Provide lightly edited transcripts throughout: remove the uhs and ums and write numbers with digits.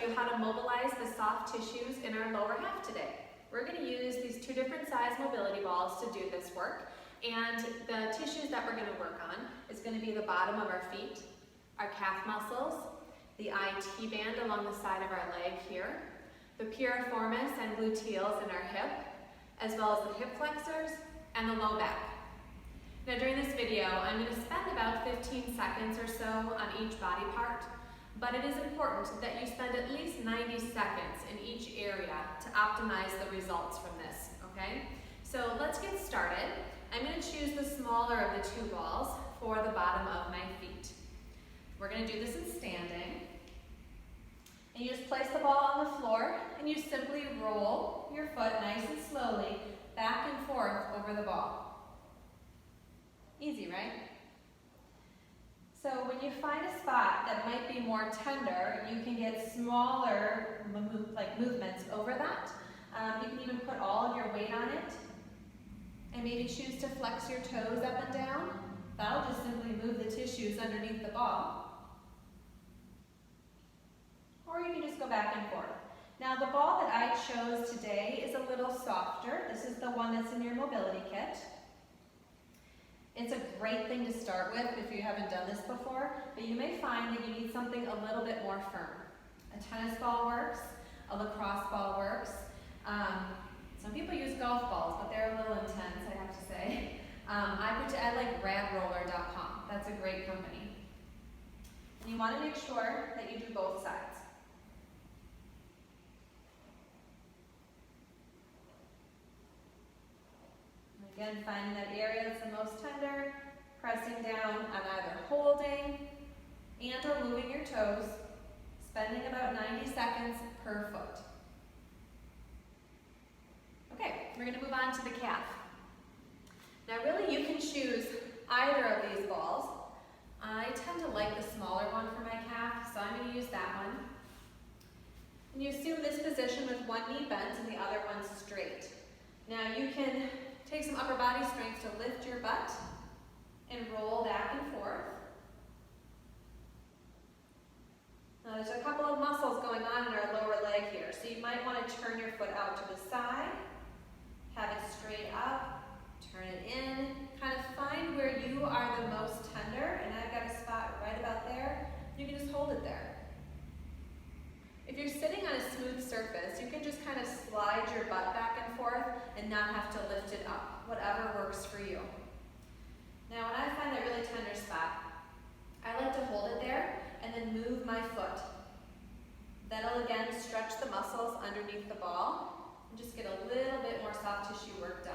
you how to mobilize the soft tissues in our lower half today. We're going to use these two different size mobility balls to do this work, and the tissues that we're going to work on is going to be the bottom of our feet, our calf muscles, the IT band along the side of our leg here, the piriformis and gluteals in our hip, as well as the hip flexors and the low back. Now during this video, I'm going to spend about 15 seconds or so on each body part, but it is important that you spend at least 90 seconds in each area to optimize the results from this, okay? So let's get started. I'm going to choose the smaller of the two balls for the bottom of my feet. We're going to do this in standing. And you just place the ball on the floor and you simply roll your foot nice and slowly back and forth over the ball. Easy, right? So when you find a spot that might be more tender, you can get smaller movements over that. You can even put all of your weight on it and maybe choose to flex your toes up and down. That'll just simply move the tissues underneath the ball. Or you can just go back and forth. Now the ball that I chose today is a little softer. This is the one that's in your mobility kit. It's a great thing to start with if you haven't done this before, but you may find that you need something a little bit more firm. A tennis ball works, a lacrosse ball works. Some people use golf balls, but they're a little intense, I have to say. I like radroller.com. That's a great company. And you want to make sure that you do both sides. Again, finding that area that's the most tender, pressing down on either holding and or moving your toes, spending about 90 seconds per foot. Okay, we're going to move on to the calf. Now really you can choose either of these balls. I tend to like the smaller one for my calf, so I'm going to use that one. And you assume this position with one knee bent and the other one straight. Now you can take some upper body strength to lift your butt and roll back and forth. Now there's a couple of muscles going on in our lower leg here, so you might want to turn your foot out to the side, have it straight up, turn it in, kind of find where you are the most tender, and I've got a spot right about there. You can just hold it there. If you're sitting on a smooth surface, you can just kind of slide your butt back and forth and not have to lift it up, whatever works for you. Now when I find that really tender spot, I like to hold it there and then move my foot. That'll again stretch the muscles underneath the ball and just get a little bit more soft tissue work done.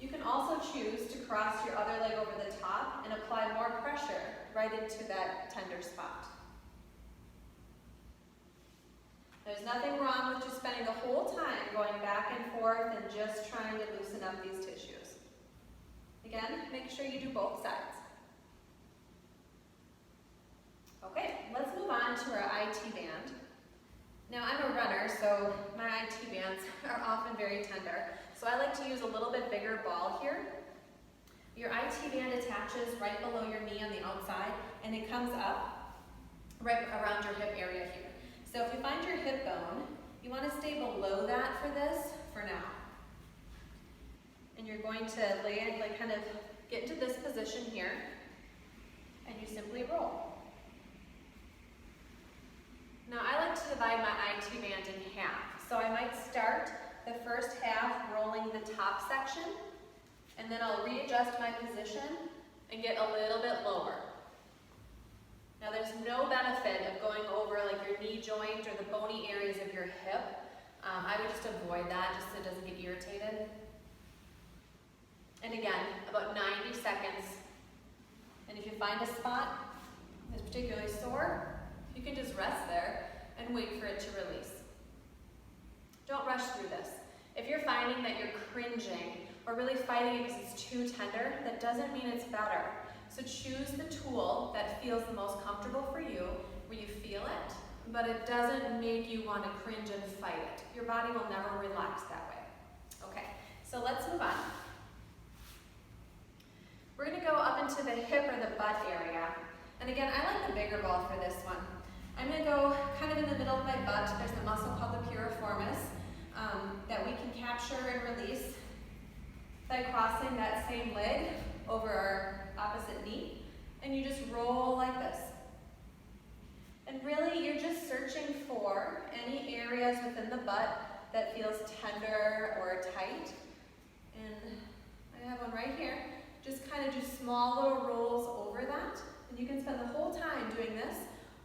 You can also choose to cross your other leg over the top and apply more pressure right into that tender spot. There's nothing wrong with just spending the whole time going back and forth and just trying to loosen up these tissues. Again, make sure you do both sides. Okay, let's move on to our IT band. Now I'm a runner, so my IT bands are often very tender. So I like to use a little bit bigger ball here. Your IT band attaches right below your knee on the outside, and it comes up right around your hip area here. So if you find your hip bone, you want to stay below that for this for now. And you're going to kind of get into this position here, and you simply roll. Now I like to divide my IT band in half. So I might start the first half rolling the top section, and then I'll readjust my position and get a little bit lower. Now there's no benefit of going over like your knee joint or the bony areas of your hip. I would just avoid that just so it doesn't get irritated. And again, about 90 seconds. And if you find a spot that's particularly sore, you can just rest there and wait for it to release. Don't rush through this. If you're finding that you're cringing or really fighting because it's too tender, that doesn't mean it's better. So choose the tool that feels the most comfortable for you, where you feel it, but it doesn't make you want to cringe and fight it. Your body will never relax that way. Okay, so let's move on. We're going to go up into the hip or the butt area. And again, I like the bigger ball for this one. I'm going to go kind of in the middle of my butt. There's a muscle called the piriformis that we can capture and release by crossing that same leg over our opposite knee. And you just roll like this. And really, you're just searching for any areas within the butt that feels tender or tight. And I have one right here. Just kind of do small little rolls over that. And you can spend the whole time doing this,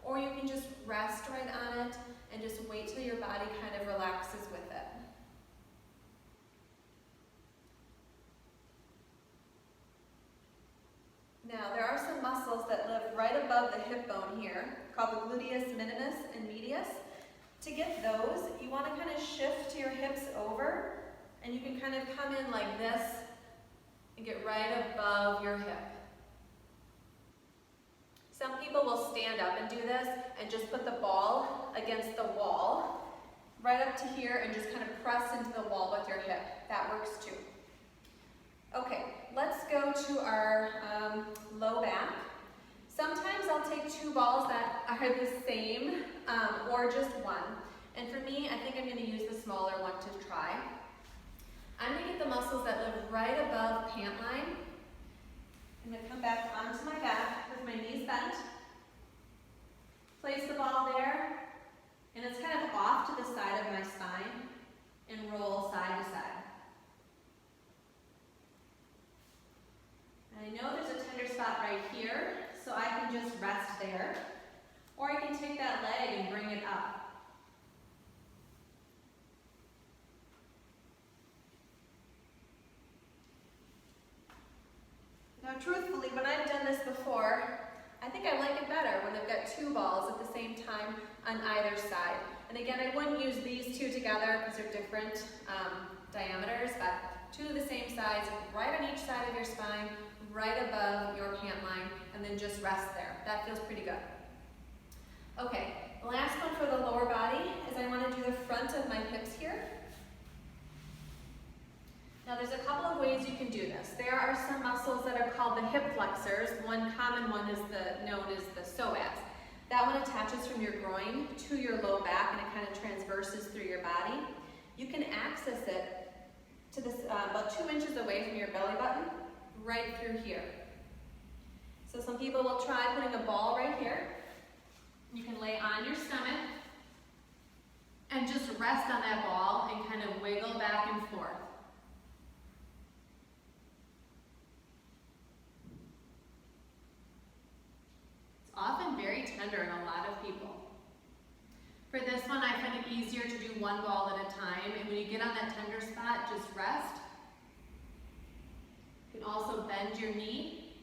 or you can just rest right on it and just wait till your body kind of relaxes with it. Now, there are some muscles that live right above the hip bone here, called the gluteus minimus and medius. To get those, you want to kind of shift your hips over, and you can kind of come in like this and get right above your hip. Some people will stand up and do this and just put the ball against the wall, right up to here, and just kind of press into the wall with your hip. That works too. Okay, let's go to our low back. Sometimes I'll take two balls that are the same, or just one. And for me, I think I'm going to use the smaller one to try. I'm going to get the muscles that live right above pant line. I'm going to come back onto my back with my knees bent. Place the ball there, and it's kind of off to the side of my spine, and roll side to side. I know there's a tender spot right here, so I can just rest there. Or I can take that leg and bring it up. Now truthfully, when I've done this before, I think I like it better when I've got two balls at the same time on either side. And again, I wouldn't use these two together because they're different diameters, but two of the same size, right on each side of your spine, right above your pant line, and then just rest there. That feels pretty good. Okay, the last one for the lower body is I want to do the front of my hips here. Now there's a couple of ways you can do this. There are some muscles that are called the hip flexors. One common one is known as the psoas. That one attaches from your groin to your low back, and it kind of transverses through your body. You can access it to this about 2 inches away from your belly button, right through here. So some people will try putting a ball right here. You can lay on your stomach and just rest on that ball and kind of wiggle back and forth. It's often very tender in a lot of people. For this one, I find it easier to do one ball at a time, and when you get on that tender spot, just rest. You can also bend your knee,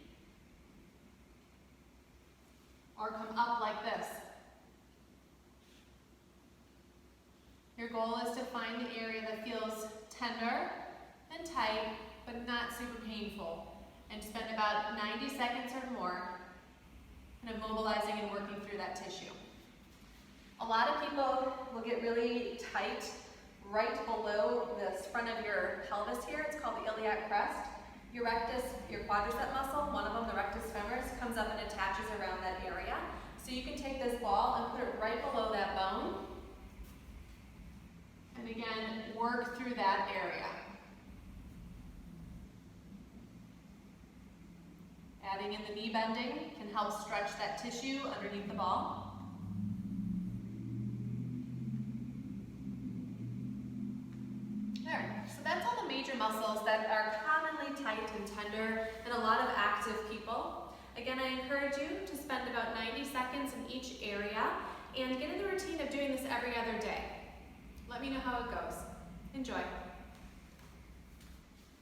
or come up like this. Your goal is to find the area that feels tender and tight, but not super painful, and spend about 90 seconds or more kind of mobilizing and working through that tissue. A lot of people will get really tight right below the front of your pelvis here. It's called the iliac crest. Your rectus, your quadricep muscle, one of them, the rectus femoris, comes up and attaches around that area. So you can take this ball and put it right below that bone. And again, work through that area. Adding in the knee bending can help stretch that tissue underneath the ball. There, so that's all the major muscles that are commonly tight and tender in a lot of active people. Again, I encourage you to spend about 90 seconds in each area and get in the routine of doing this every other day. Let me know how it goes. Enjoy.